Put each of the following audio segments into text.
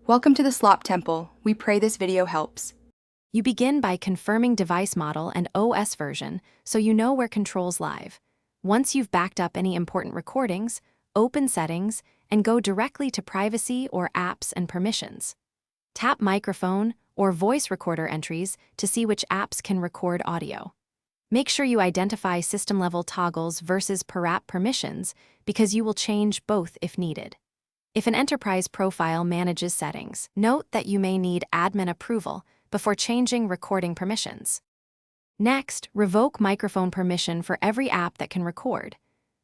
Welcome to the Slop Temple. We pray this video helps. You begin by confirming device model and OS version so you know where controls live. Once you've backed up any important recordings, open Settings and go directly to Privacy or Apps and Permissions. Tap Microphone or Voice Recorder entries to see which apps can record audio. Make sure you identify system-level toggles versus per app permissions because you will change both if needed. If an enterprise profile manages settings, note that you may need admin approval before changing recording permissions. Next, revoke microphone permission for every app that can record.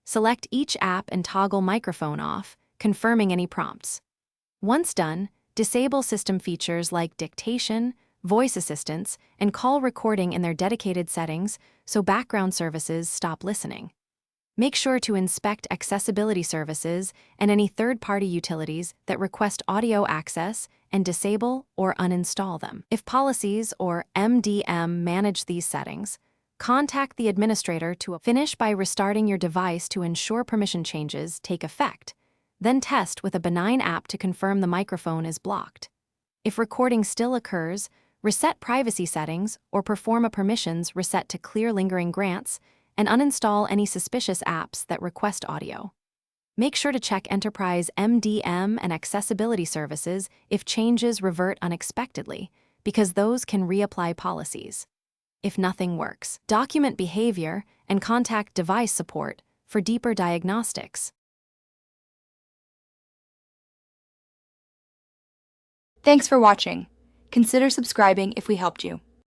Select each app and toggle microphone off, confirming any prompts. Once done, disable system features like dictation, voice assistance, and call recording in their dedicated settings so background services stop listening. Make sure to inspect accessibility services and any third-party utilities that request audio access and disable or uninstall them. If policies or MDM manage these settings, contact the administrator to finish by restarting your device to ensure permission changes take effect. Then test with a benign app to confirm the microphone is blocked. If recording still occurs, reset privacy settings or perform a permissions reset to clear lingering grants and uninstall any suspicious apps that request audio. Make sure to check Enterprise MDM and accessibility services if changes revert unexpectedly, because those can reapply policies. If nothing works, document behavior and contact device support for deeper diagnostics. Thanks for watching. Consider subscribing if we helped you.